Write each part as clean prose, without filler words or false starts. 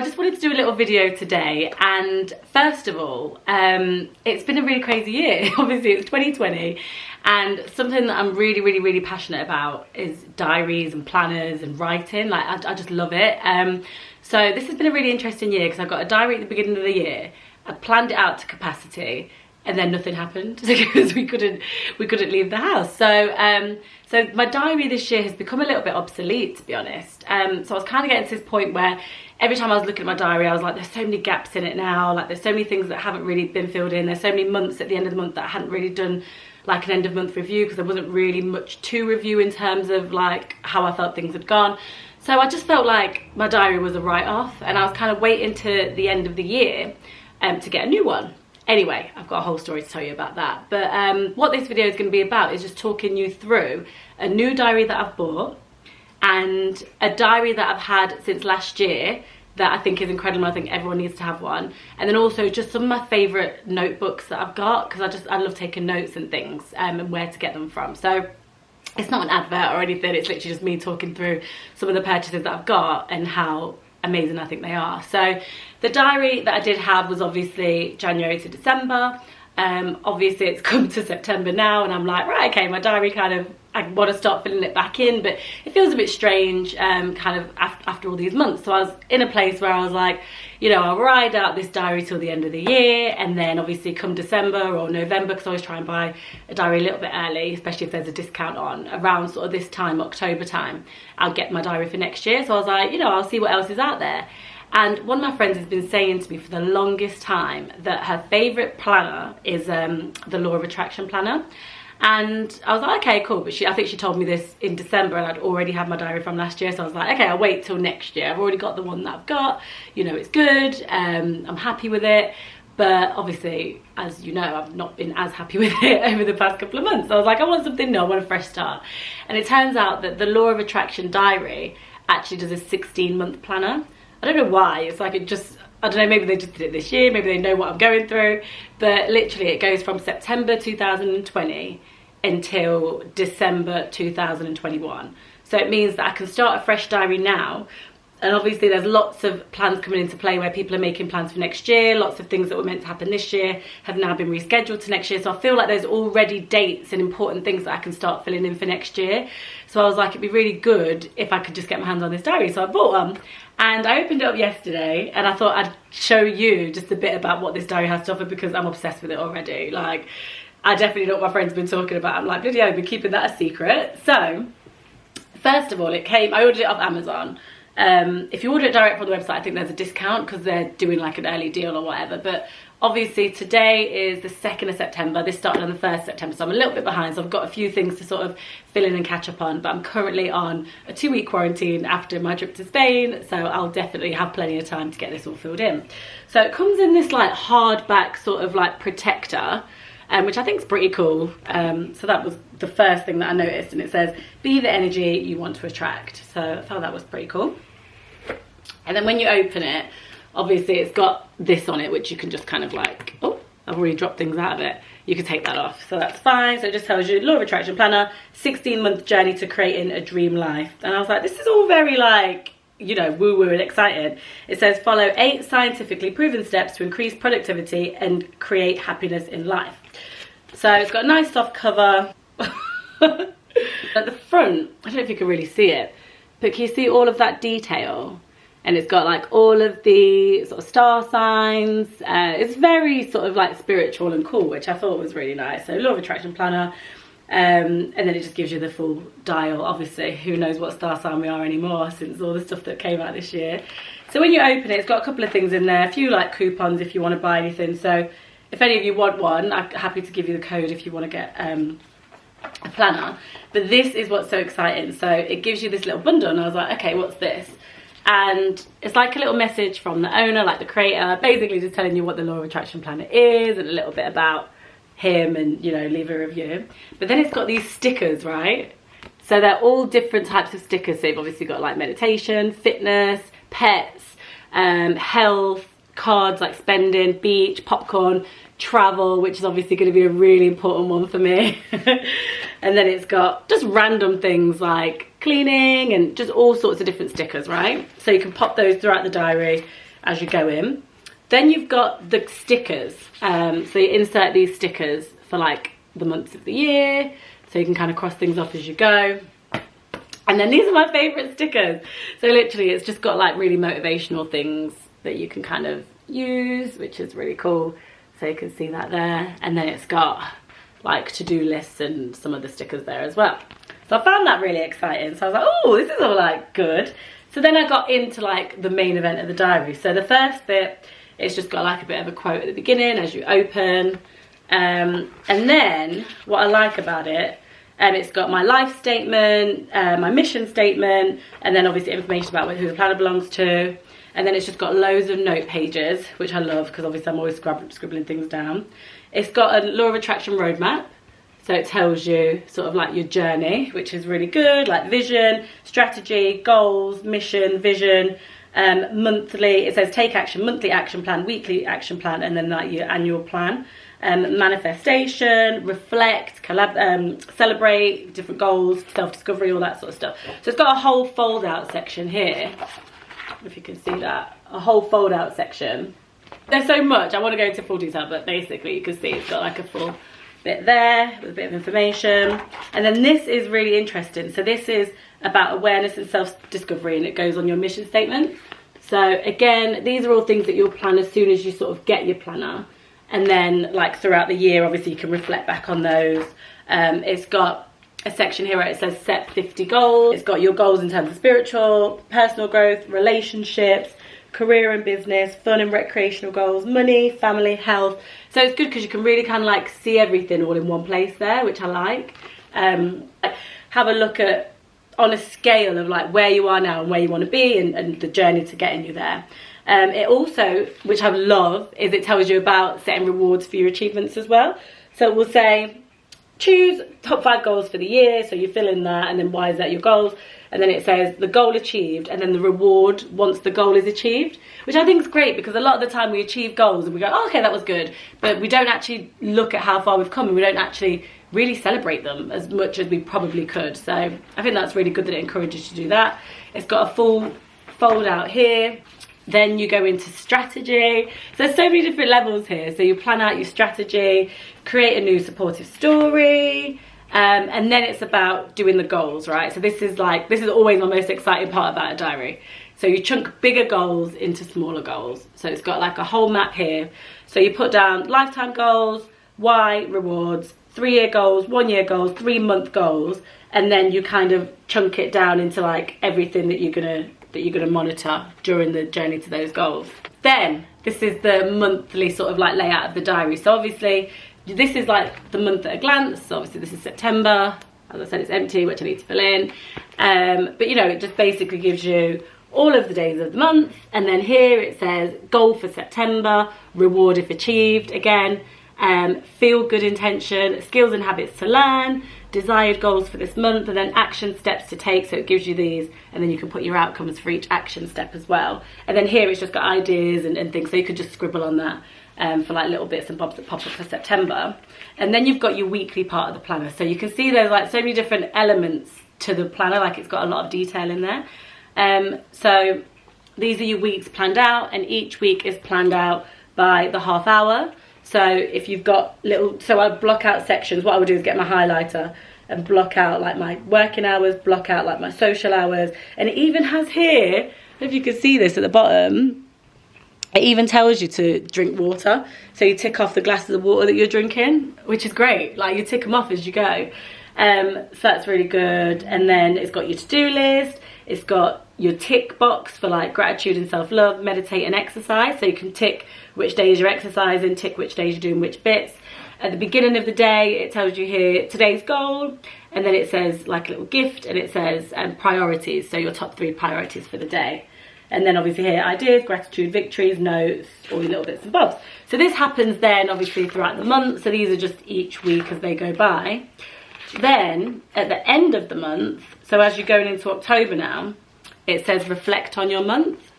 I just wanted to do a little video today, and first of all, it's been a really crazy year. Obviously it's 2020, and something that I'm really passionate about is diaries and planners and writing. Like I just love it. So this has been a really interesting year because I got a diary at the beginning of the year. I planned it out to capacity, and then nothing happened because we couldn't leave the house. So so my diary this year has become a little bit obsolete, to be honest. So I was kind of getting to this point where every time I was looking at my diary, I was like, there's so many gaps in it now. Like there's so many things that haven't really been filled in. There's so many months at the end of the month that I hadn't really done like an end of month review because there wasn't really much to review in terms of like how I felt things had gone. So I just felt like my diary was a write-off, and I was kind of waiting to the end of the year to get a new one. Anyway, I've got a whole story to tell you about that. But what this video is going to be about is just talking you through a new diary that I've bought and a diary that I've had since last year that I think is incredible. I think everyone needs to have one. And then also just some of my favourite notebooks that I've got, because I love taking notes and things and where to get them from. So it's not an advert or anything, it's literally just me talking through some of the purchases that I've got and how amazing I think they are. So the diary that I did have was obviously January to December. Obviously it's come to September now, and I'm like, right, okay, my diary kind of, I want to start filling it back in, but it feels a bit strange kind of after all these months. So I was in a place where I was like, you know, I'll ride out this diary till the end of the year, and then obviously come December or November, because I always try and buy a diary a little bit early, especially if there's a discount on around sort of this time, October time, I'll get my diary for next year. So I was like, you know, I'll see what else is out there. And one of my friends has been saying to me for the longest time that her favourite planner is the Law of Attraction planner. And I was like, okay, cool. But I think she told me this in December, and I'd already had my diary from last year. So I was like, okay, I'll wait till next year. I've already got the one that I've got. You know, it's good. I'm happy with it. But obviously, as you know, I've not been as happy with it over the past couple of months. So I was like, I want something new. I want a fresh start. And it turns out that the Law of Attraction diary actually does a 16-month planner. I don't know why. It's like it just, I don't know, maybe they just did it this year, maybe they know what I'm going through, but literally it goes from September 2020 until December 2021. So it means that I can start a fresh diary now. And obviously there's lots of plans coming into play where people are making plans for next year. Lots of things that were meant to happen this year have now been rescheduled to next year. So I feel like there's already dates and important things that I can start filling in for next year. So I was like, it'd be really good if I could just get my hands on this diary. So I bought one, and I opened it up yesterday, and I thought I'd show you just a bit about what this diary has to offer, because I'm obsessed with it already. Like, I definitely know what my friends have been talking about. I'm like, bloody hell, I've been keeping that a secret. So first of all, I ordered it off Amazon. If you order it direct from the website, I think there's a discount because they're doing like an early deal or whatever. But obviously today is the 2nd of September. This started on the 1st of September, so I'm a little bit behind. So I've got a few things to sort of fill in and catch up on. But I'm currently on a 2-week quarantine after my trip to Spain, so I'll definitely have plenty of time to get this all filled in. So it comes in this like hardback sort of like protector, which I think is pretty cool. So that was the first thing that I noticed, and it says, be the energy you want to attract. So I thought that was pretty cool. And then when you open it, obviously it's got this on it, which you can just kind of like, oh, I've already dropped things out of it. You can take that off, so that's fine. So it just tells you Law of Attraction planner, 16-month journey to creating a dream life. And I was like, this is all very like, you know, woo-woo and excited. It says, follow 8 scientifically proven steps to increase productivity and create happiness in life. So it's got a nice soft cover. At the front, I don't know if you can really see it, but can you see all of that detail? And it's got like all of the sort of star signs. It's very sort of like spiritual and cool, which I thought was really nice. So Law of Attraction planner. And then it just gives you the full dial. Obviously, who knows what star sign we are anymore since all the stuff that came out this year. So when you open it, it's got a couple of things in there. A few like coupons if you want to buy anything. So if any of you want one, I'm happy to give you the code if you want to get a planner. But this is what's so exciting. So it gives you this little bundle, and I was like, okay, what's this? And it's like a little message from the owner, like the creator, basically just telling you what the Law of Attraction planner is and a little bit about him, and, you know, leave a review. But then it's got these stickers, right? So they're all different types of stickers. So they've obviously got like meditation, fitness, pets, health, cards like spending, beach, popcorn, travel, which is obviously going to be a really important one for me. And then it's got just random things like cleaning and just all sorts of different stickers, right? So you can pop those throughout the diary, as you go in. Then you've got the stickers. So you insert these stickers for like the months of the year, so you can kind of cross things off as you go. And then these are my favourite stickers. So literally it's just got like really motivational things that you can kind of use, which is really cool. So you can see that there. And then it's got like to-do lists and some of the stickers there as well. So I found that really exciting. So I was like, oh, this is all like good. So then I got into like the main event of the diary. So the first bit, it's just got like a bit of a quote at the beginning as you open. And then what I like about it, it's got my life statement, my mission statement, and then obviously information about who the planner belongs to. And then it's just got loads of note pages, which I love because obviously I'm always scribbling things down. It's got a law of attraction roadmap. So it tells you sort of like your journey, which is really good, like vision, strategy, goals, mission, vision, monthly. It says take action, monthly action plan, weekly action plan, and then like your annual plan. Manifestation, reflect, celebrate different goals, self-discovery, all that sort of stuff. So it's got a whole fold-out section here, if you can see that, a whole fold-out section. There's so much, I want to go into full detail, but basically you can see it's got like a full bit there with a bit of information. And then this is really interesting. So this is about awareness and self-discovery, and it goes on your mission statement. So again, these are all things that you'll plan as soon as you sort of get your planner. And then like throughout the year, obviously you can reflect back on those. It's got a section here where it says set 50 goals. It's got your goals in terms of spiritual, personal growth, relationships, career and business, fun and recreational goals, money, family, health. So it's good because you can really kind of like see everything all in one place there, which I like. Have a look at on a scale of like where you are now and where you want to be, and the journey to getting you there. It also, which I love, is it tells you about setting rewards for your achievements as well. So it will say, choose top 5 goals for the year. So you fill in that, and then why is that your goals? And then it says the goal achieved, and then the reward once the goal is achieved, which I think is great because a lot of the time we achieve goals and we go, oh, okay, that was good. But we don't actually look at how far we've come, and we don't actually really celebrate them as much as we probably could. So I think that's really good that it encourages you to do that. It's got a full fold out here. Then you go into strategy. So there's so many different levels here. So you plan out your strategy, create a new supportive story, and then it's about doing the goals, right? So this is always my most exciting part about a diary. So you chunk bigger goals into smaller goals. So it's got like a whole map here. So you put down lifetime goals, why, rewards, 3-year goals, 1-year goals, 3-month goals, and then you kind of chunk it down into like everything that you're gonna monitor during the journey to those goals. Then this is the monthly sort of like layout of the diary. So obviously this is like the month at a glance. So obviously this is September. As I said, it's empty, which I need to fill in. But you know, it just basically gives you all of the days of the month. And then here it says goal for September, reward if achieved, again, feel good intention, skills and habits to learn, desired goals for this month, and then action steps to take. So it gives you these, and then you can put your outcomes for each action step as well. And then here it's just got ideas and things, so you could just scribble on that for like little bits and bobs that pop up for September. And then you've got your weekly part of the planner. So you can see there's like so many different elements to the planner, like it's got a lot of detail in there. So these are your weeks planned out, and each week is planned out by the half hour. So if you've got so I block out sections. What I would do is get my highlighter and block out like my working hours, block out like my social hours. And it even has here, if you can see this at the bottom, it even tells you to drink water. So you tick off the glasses of water that you're drinking, which is great. Like you tick them off as you go. So that's really good. And then it's got your to-do list. It's got your tick box for like gratitude and self-love, meditate and exercise. So you can tick which days you're exercising, tick which days you're doing which bits. At the beginning of the day, it tells you here today's goal, and then it says like a little gift, and it says priorities, so your top 3 priorities for the day. And then obviously here, ideas, gratitude, victories, notes, all your little bits and bobs. So this happens then obviously throughout the month, so these are just each week as they go by. Then at the end of the month, so as you're going into October now, it says reflect on your month,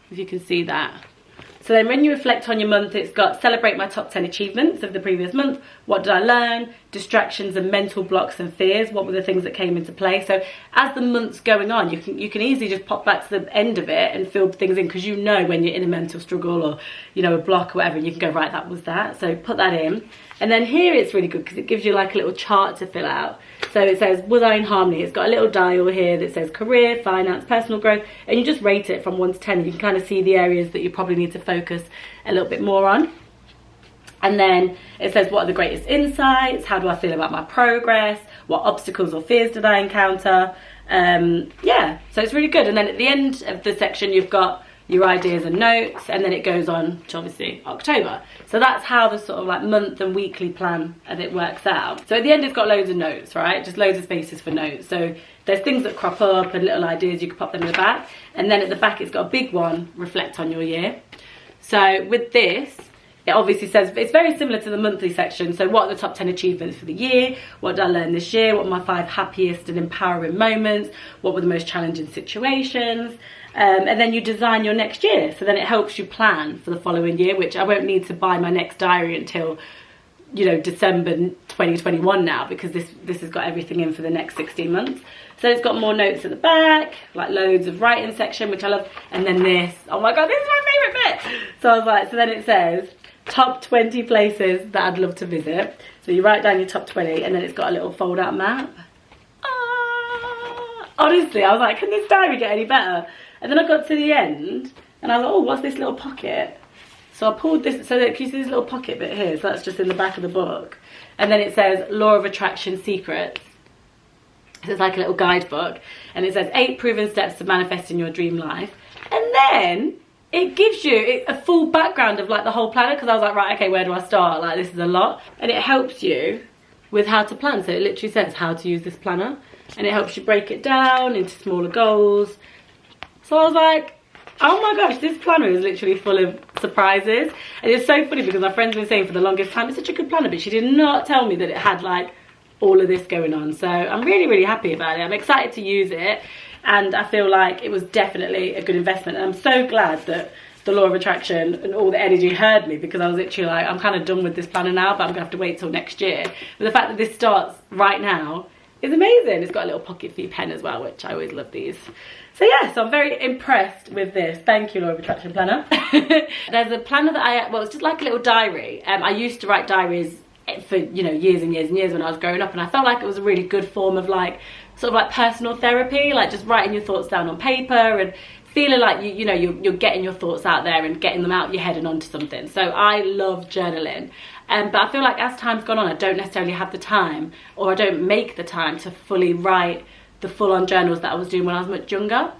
if you can see that. So then when you reflect on your month, it's got celebrate my top 10 achievements of the previous month. What did I learn? Distractions and mental blocks and fears. What were the things that came into play? So as the month's going on, you can easily just pop back to the end of it and fill things in, because you know when you're in a mental struggle or, you know, a block or whatever, and you can go, right, that was that. So put that in. And then here it's really good because it gives you like a little chart to fill out. So it says, was I in harmony? It's got a little dial here that says career, finance, personal growth, and you just rate it from 1 to 10. You can kind of see the areas that you probably need to focus a little bit more on. And then it says, what are the greatest insights? How do I feel about my progress? What obstacles or fears did I encounter? Yeah, so it's really good. And then at the end of the section, you've got your ideas and notes, and then it goes on to obviously October. So that's how the sort of like month and weekly plan as it works out. So at the end it's got loads of notes, right? Just loads of spaces for notes. So there's things that crop up and little ideas, you can pop them in the back. And then at the back it's got a big one, reflect on your year. So with this, it obviously says, it's very similar to the monthly section. So what are the top 10 achievements for the year? What did I learn this year? What were my 5 happiest and empowering moments? What were the most challenging situations? And then you design your next year. So then it helps you plan for the following year, which I won't need to buy my next diary until, you know, December 2021 now, because this has got everything in for the next 16 months. So it's got more notes at the back, like loads of writing section, which I love. And then this, oh my God, this is my favorite bit. So I was like, so then it says, top 20 places that I'd love to visit. So you write down your top 20, and then it's got a little fold out map. Honestly, I was like, can this diary get any better? And then I got to the end, and I was like, oh, what's this little pocket? So I pulled this, so that, can you see this little pocket bit here? So that's just in the back of the book. And then it says, Law of Attraction Secrets. So it's like a little guidebook. And it says 8 proven steps to manifesting your dream life. And then it gives you a full background of like the whole planner, because I was like, right, okay, where do I start? Like, this is a lot. And it helps you with how to plan. So it literally says how to use this planner. And it helps you break it down into smaller goals. So I was like, oh my gosh, this planner is literally full of surprises. And it's so funny because my friend's been saying for the longest time, it's such a good planner, but she did not tell me that it had like all of this going on. So I'm really, really happy about it. I'm excited to use it. And I feel like it was definitely a good investment. And I'm so glad that the Law of Attraction and all the energy heard me, because I was literally like, I'm kind of done with this planner now, but I'm gonna have to wait till next year. But the fact that this starts right now is amazing. It's got a little pocket for your pen as well, which I always love these. So yeah, so I'm very impressed with this. Thank you, Law of Attraction Planner. There's a planner that well, it's just like a little diary. I used to write diaries for, you know, years and years and years when I was growing up, and I felt like it was a really good form of like, sort of like personal therapy, like just writing your thoughts down on paper and feeling like you're getting your thoughts out there and getting them out of your head and onto something. So I love journaling. But I feel like as time's gone on, I don't necessarily have the time, or I don't make the time to fully write the full-on journals that I was doing when I was much younger.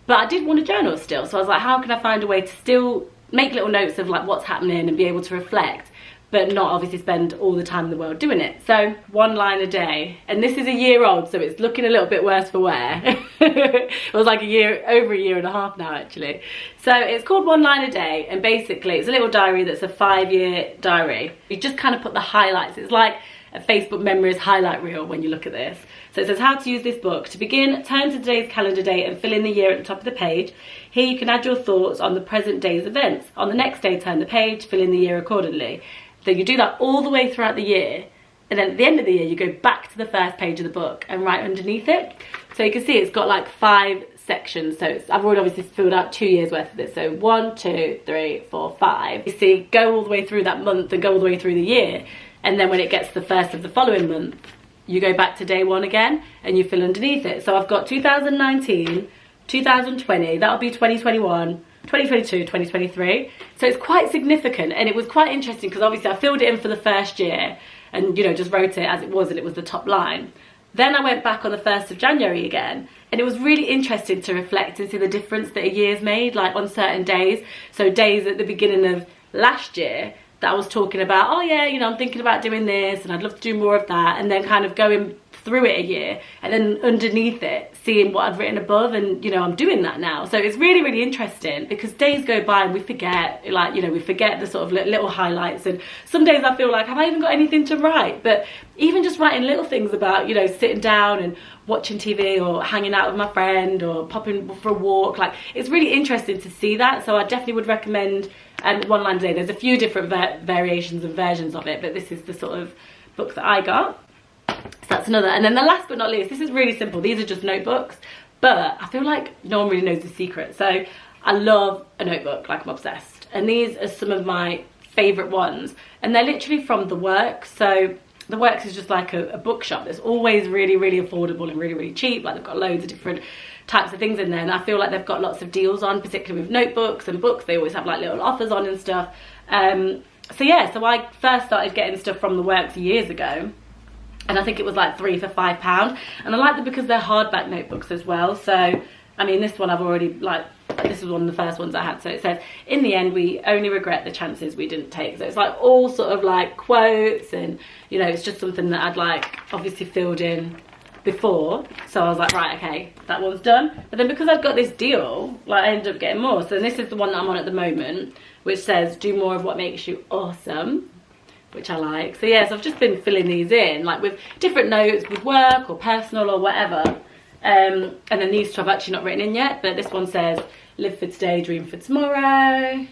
But I did want to journal still, so I was like, how can I find a way to still make little notes of like what's happening and be able to reflect, but not obviously spend all the time in the world doing it. So 1 line a day, and this is a year old, so it's looking a little bit worse for wear. It was like over a year and a half now actually. So it's called 1 line a day, and basically it's a little diary that's a 5-year diary. You just kind of put the highlights. It's like a Facebook memories highlight reel when you look at this. So it says how to use this book. To begin, turn to today's calendar date and fill in the year at the top of the page. Here you can add your thoughts on the present day's events. On the next day, turn the page, fill in the year accordingly. So you do that all the way throughout the year, and then at the end of the year you go back to the first page of the book and write underneath it. So you can see it's got like 5 sections. So I've already obviously filled out 2 years worth of this. So 1, 2, 3, 4, 5. You see, go all the way through that month and go all the way through the year, and then when it gets to the first of the following month, you go back to day 1 again and you fill underneath it. So I've got 2019, 2020, that'll be 2021, 2022, 2023. So it's quite significant, and it was quite interesting because obviously I filled it in for the first year and, you know, just wrote it as it was, and it was the top line. Then I went back on the 1st of January again, and it was really interesting to reflect and see the difference that a year's made, like on certain days. So days at the beginning of last year that I was talking about, oh yeah, you know, I'm thinking about doing this and I'd love to do more of that, and then kind of going through it a year and then underneath it seeing what I've written above, and you know, I'm doing that now. So it's really, really interesting because days go by and we forget, like, you know, we forget the sort of little highlights, and some days I feel like, have I even got anything to write? But even just writing little things about, you know, sitting down and watching TV or hanging out with my friend or popping for a walk, like, it's really interesting to see that. So I definitely would recommend One Line a Day. There's a few different variations and versions of it, but this is the sort of book that I got. So that's another. And then the last but not least, this is really simple. These are just notebooks, but I feel like no one really knows the secret. So I love a notebook, like I'm obsessed. And these are some of my favorite ones, and they're literally from The Works. So The Works is just like a bookshop that's always really, really affordable and really, really cheap. Like, they've got loads of different types of things in there, and I feel like they've got lots of deals on, particularly with notebooks and books. They always have like little offers on and stuff. So yeah, so I first started getting stuff from The Works years ago, and I think it was like 3 for £5, and I like them because they're hardback notebooks as well. So I mean, this one I've already, like, this was one of the first ones I had. So it says, in the end, we only regret the chances we didn't take. So it's like all sort of like quotes, and you know, it's just something that I'd like obviously filled in before. So I was like, right, okay, that one's done. But then because I've got this deal, like, I ended up getting more. So this is the one that I'm on at the moment, which says, do more of what makes you awesome, which I like. So yeah, so I've just been filling these in, like with different notes, with work or personal or whatever. And then these two I've actually not written in yet, but this one says, live for today, dream for tomorrow.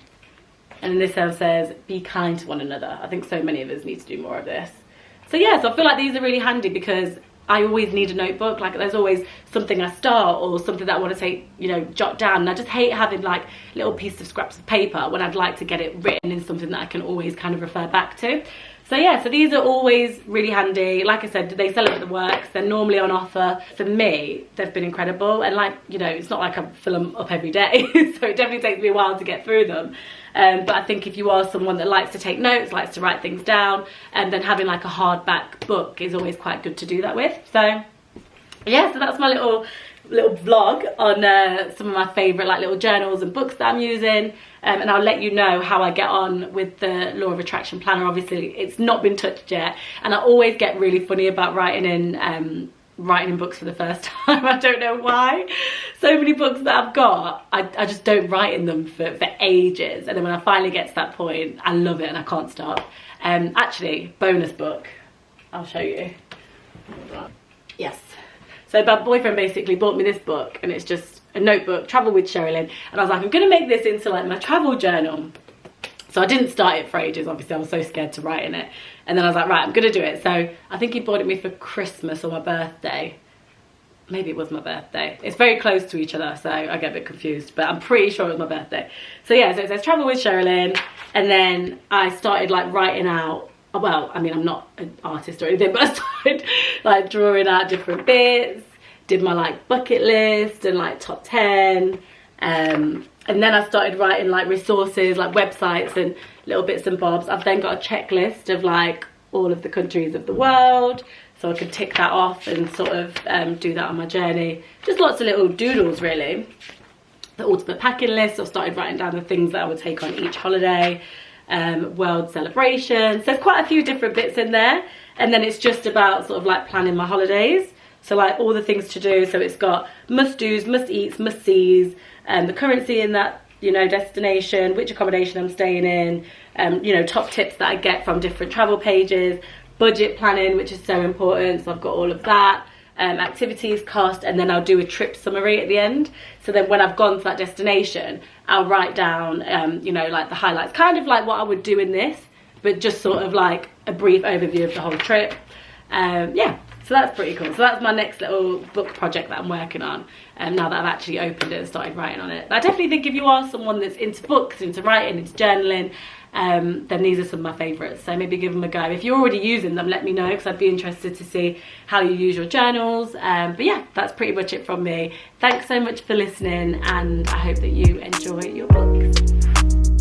And then this one says, be kind to one another. I think so many of us need to do more of this. So yeah, so I feel like these are really handy because I always need a notebook. Like, there's always something I start or something that I want to take, you know, jot down. And I just hate having like little pieces of scraps of paper when I'd like to get it written in something that I can always kind of refer back to. So yeah, so these are always really handy. Like I said, they sell them at The Works. They're normally on offer. For me, they've been incredible. And like, you know, it's not like I fill them up every day. So it definitely takes me a while to get through them. But I think if you are someone that likes to take notes, likes to write things down, and then having like a hardback book is always quite good to do that with. So yeah, so that's my little vlog on some of my favourite like little journals and books that I'm using. And I'll let you know how I get on with the Law of Attraction Planner. Obviously, it's not been touched yet. And I always get really funny about writing in books for the first time. I don't know why. So many books that I've got, I just don't write in them for ages. And then when I finally get to that point, I love it and I can't stop. Actually, bonus book. I'll show you. Yes. So my boyfriend basically bought me this book, and it's just a notebook, Travel with Sherilyn. And I was like, I'm going to make this into like my travel journal. So I didn't start it for ages, obviously. I was so scared to write in it. And then I was like, right, I'm going to do it. So I think he bought it me for Christmas or my birthday. Maybe it was my birthday. It's very close to each other, so I get a bit confused. But I'm pretty sure it was my birthday. So yeah, so it says Travel with Sherilyn. And then I started like writing out, well, I mean, I'm not an artist or anything, but I started like drawing out different bits, did my like bucket list and like top 10. And then I started writing like resources, like websites and little bits and bobs. I've then got a checklist of like all of the countries of the world, so I could tick that off and sort of do that on my journey. Just lots of little doodles, really. The ultimate packing list. I started writing down the things that I would take on each holiday. World celebrations. There's quite a few different bits in there, and then it's just about sort of like planning my holidays. So like all the things to do. So it's got must do's, must eats, must sees, the currency in that, you know, destination, which accommodation I'm staying in, you know, top tips that I get from different travel pages, budget planning, which is so important. So I've got all of that. Activities, cost, and then I'll do a trip summary at the end. So then when I've gone to that destination, I'll write down, you know, like the highlights, kind of like what I would do in this, but just sort of like a brief overview of the whole trip. Yeah, so that's pretty cool. So that's my next little book project that I'm working on, now that I've actually opened it and started writing on it. But I definitely think if you are someone that's into books, into writing, into journaling, then these are some of my favourites, so maybe give them a go. If you're already using them, let me know, because I'd be interested to see how you use your journals. But yeah, that's pretty much it from me. Thanks so much for listening, and I hope that you enjoy your books.